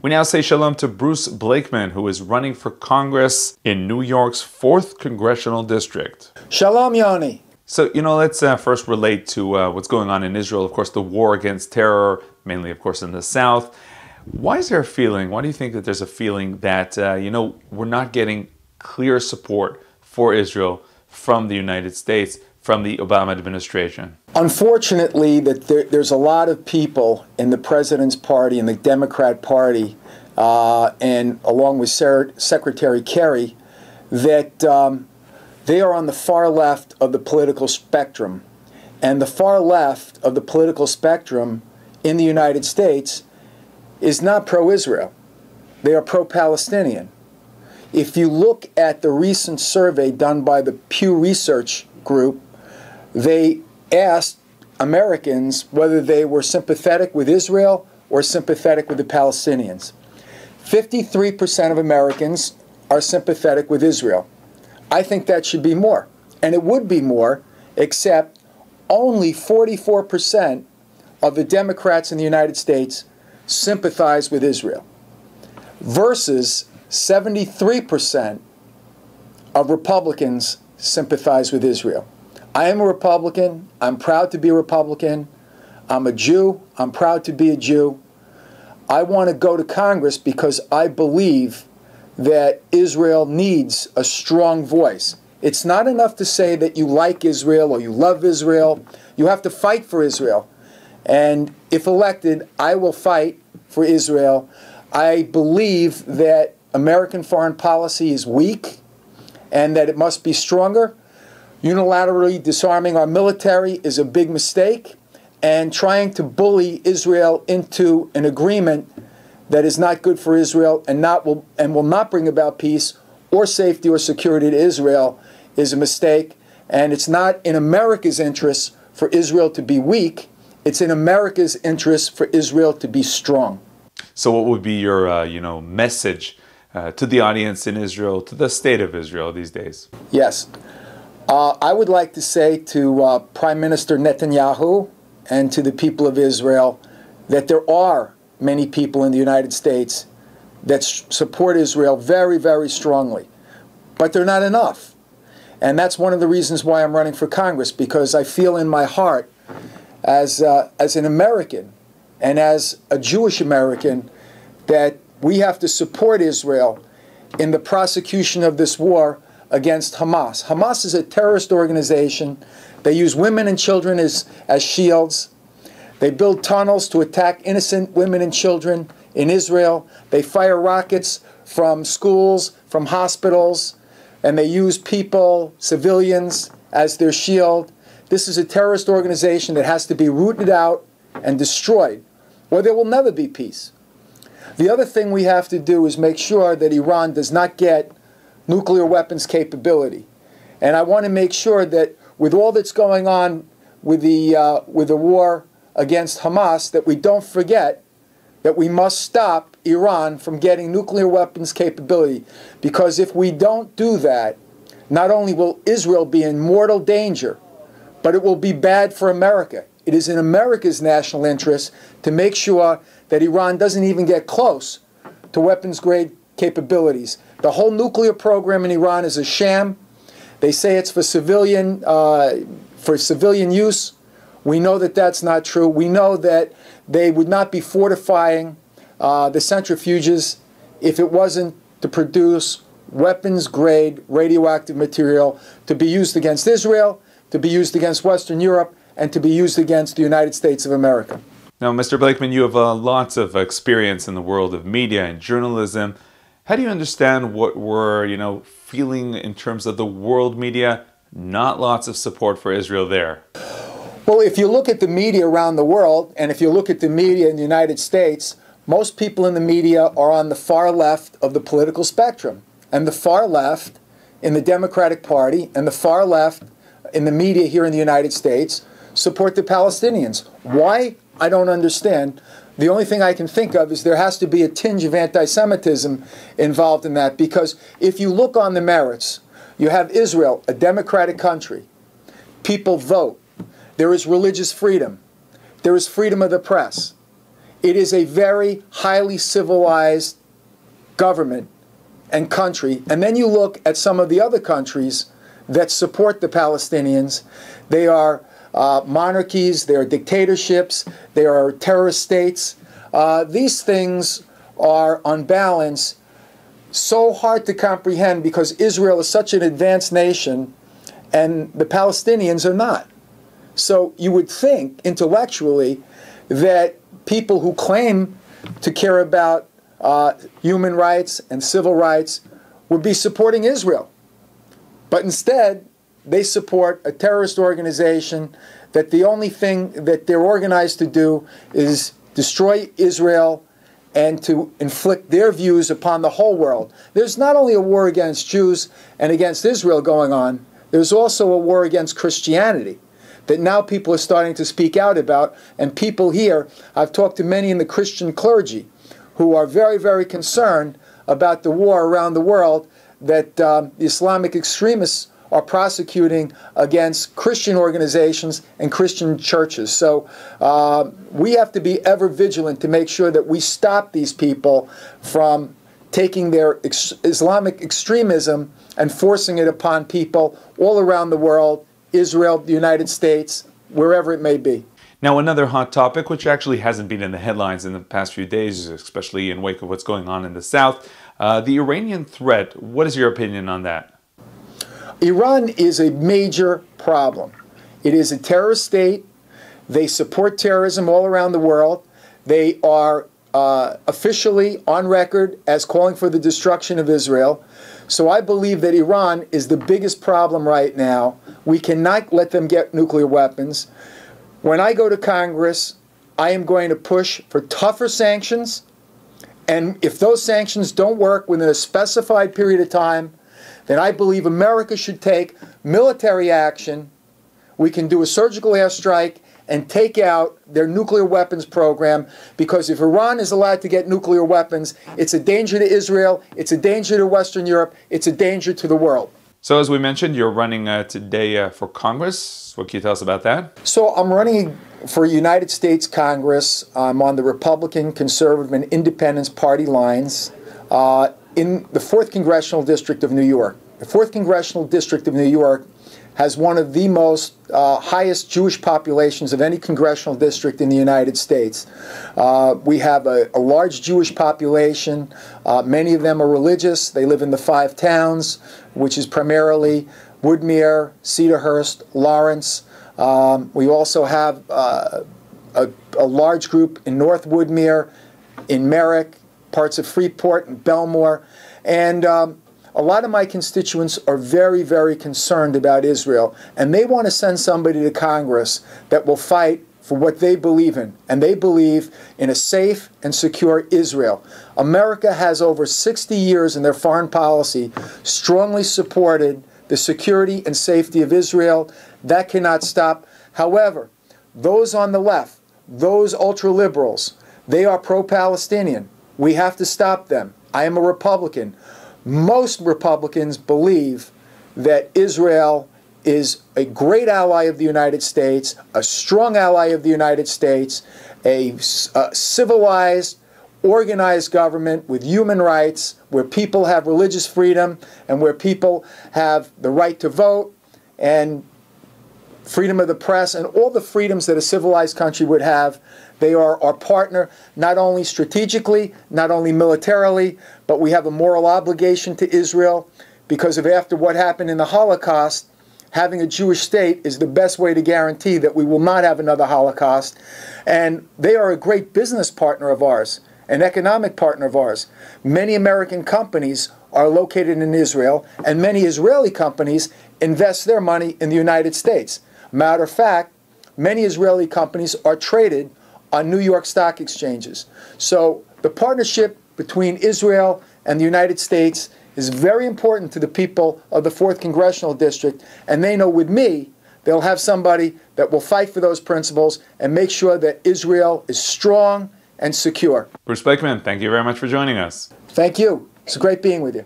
We now say shalom to Bruce Blakeman, who is running for Congress in New York's 4th Congressional District. Shalom, Yoni. So, let's first relate to what's going on in Israel. Of course, the war against terror, mainly, of course, in the south. Why is there a feeling, why do you think that there's a feeling that, we're not getting clear support for Israel from the United States, from the Obama administration? Unfortunately, there's a lot of people in the President's party and the Democrat Party, and along with Secretary Kerry, that they are on the far left of the political spectrum. And the far left of the political spectrum in the United States is not pro-Israel. They are pro-Palestinian. If you look at the recent survey done by the Pew Research Group, they asked Americans whether they were sympathetic with Israel or sympathetic with the Palestinians. 53% of Americans are sympathetic with Israel. I think that should be more, and it would be more, except only 44% of the Democrats in the United States sympathize with Israel, versus 73% of Republicans sympathize with Israel. I am a Republican. I'm proud to be a Republican. I'm a Jew. I'm proud to be a Jew. I want to go to Congress because I believe that Israel needs a strong voice. It's not enough to say that you like Israel or you love Israel. You have to fight for Israel. And if elected, I will fight for Israel. I believe that American foreign policy is weak and that it must be stronger. Unilaterally disarming our military is a big mistake, and trying to bully Israel into an agreement that is not good for Israel and will not bring about peace or safety or security to Israel is a mistake. And it's not in America's interest for Israel to be weak. It's in America's interest for Israel to be strong. So what would be your, message to the audience in Israel, to the state of Israel these days? Yes. I would like to say to Prime Minister Netanyahu and to the people of Israel that there are many people in the United States that support Israel very, very strongly. But they're not enough. And that's one of the reasons why I'm running for Congress, because I feel in my heart as an American and as a Jewish American that we have to support Israel in the prosecution of this war against Hamas. Hamas is a terrorist organization. They use women and children as shields. They build tunnels to attack innocent women and children in Israel. They fire rockets from schools, from hospitals, and they use people, civilians, as their shield. This is a terrorist organization that has to be rooted out and destroyed, or there will never be peace. The other thing we have to do is make sure that Iran does not get nuclear weapons capability. And I want to make sure that with all that's going on with the war against Hamas, that we don't forget that we must stop Iran from getting nuclear weapons capability. Because if we don't do that, not only will Israel be in mortal danger, but it will be bad for America. It is in America's national interest to make sure that Iran doesn't even get close to weapons-grade capabilities. The whole nuclear program in Iran is a sham. They say it's for civilian use. We know that that's not true. We know that they would not be fortifying the centrifuges if it wasn't to produce weapons-grade radioactive material to be used against Israel, to be used against Western Europe, and to be used against the United States of America. Now, Mr. Blakeman, you have lots of experience in the world of media and journalism. How do you understand what we're, feeling in terms of the world media? Not lots of support for Israel there. Well, if you look at the media around the world, and if you look at the media in the United States, most people in the media are on the far left of the political spectrum. And the far left in the Democratic Party and the far left in the media here in the United States support the Palestinians. Why? I don't understand. The only thing I can think of is there has to be a tinge of anti-Semitism involved in that, because if you look on the merits, you have Israel, a democratic country. People vote. There is religious freedom. There is freedom of the press. It is a very highly civilized government and country. And then you look at some of the other countries that support the Palestinians. They are monarchies, they are dictatorships, they are terrorist states. These things are, on balance, so hard to comprehend because Israel is such an advanced nation and the Palestinians are not. So you would think, intellectually, that people who claim to care about human rights and civil rights would be supporting Israel. But instead, they support a terrorist organization that the only thing that they're organized to do is destroy Israel and to inflict their views upon the whole world. There's not only a war against Jews and against Israel going on, there's also a war against Christianity that now people are starting to speak out about. And people here, I've talked to many in the Christian clergy who are very, very concerned about the war around the world that the Islamic extremists are prosecuting against Christian organizations and Christian churches. So we have to be ever vigilant to make sure that we stop these people from taking their Islamic extremism and forcing it upon people all around the world, Israel, the United States, wherever it may be. Now, another hot topic, which actually hasn't been in the headlines in the past few days, especially in wake of what's going on in the South, the Iranian threat. What is your opinion on that? Iran is a major problem. It is a terrorist state. They support terrorism all around the world. They are officially on record as calling for the destruction of Israel. So I believe that Iran is the biggest problem right now. We cannot let them get nuclear weapons. When I go to Congress, I am going to push for tougher sanctions. And if those sanctions don't work within a specified period of time, then I believe America should take military action. We can do a surgical airstrike and take out their nuclear weapons program, because if Iran is allowed to get nuclear weapons, it's a danger to Israel, it's a danger to Western Europe, it's a danger to the world. So as we mentioned, you're running today for Congress. What can you tell us about that? So I'm running for United States Congress. I'm on the Republican, Conservative, and Independence party lines in the 4th Congressional District of New York. The 4th Congressional District of New York has one of the most highest Jewish populations of any congressional district in the United States. We have a large Jewish population. Many of them are religious. They live in the 5 towns, which is primarily Woodmere, Cedarhurst, Lawrence. We also have a large group in North Woodmere, in Merrick, parts of Freeport and Belmore. And a lot of my constituents are very, very concerned about Israel, and they want to send somebody to Congress that will fight for what they believe in, and they believe in a safe and secure Israel. America has over 60 years in their foreign policy strongly supported the security and safety of Israel. That cannot stop. However, those on the left, those ultra-liberals, they are pro-Palestinian. We have to stop them. I am a Republican. Most Republicans believe that Israel is a great ally of the United States, a strong ally of the United States, a civilized, organized government with human rights, where people have religious freedom and where people have the right to vote and freedom of the press and all the freedoms that a civilized country would have. They are our partner, not only strategically, not only militarily, but we have a moral obligation to Israel because of after what happened in the Holocaust, having a Jewish state is the best way to guarantee that we will not have another Holocaust. And they are a great business partner of ours, an economic partner of ours. Many American companies are located in Israel, and many Israeli companies invest their money in the United States. Matter of fact, many Israeli companies are traded on New York stock exchanges. So the partnership between Israel and the United States is very important to the people of the 4th Congressional District, and they know with me, they'll have somebody that will fight for those principles and make sure that Israel is strong and secure. Bruce Blakeman, thank you very much for joining us. Thank you. It's great being with you.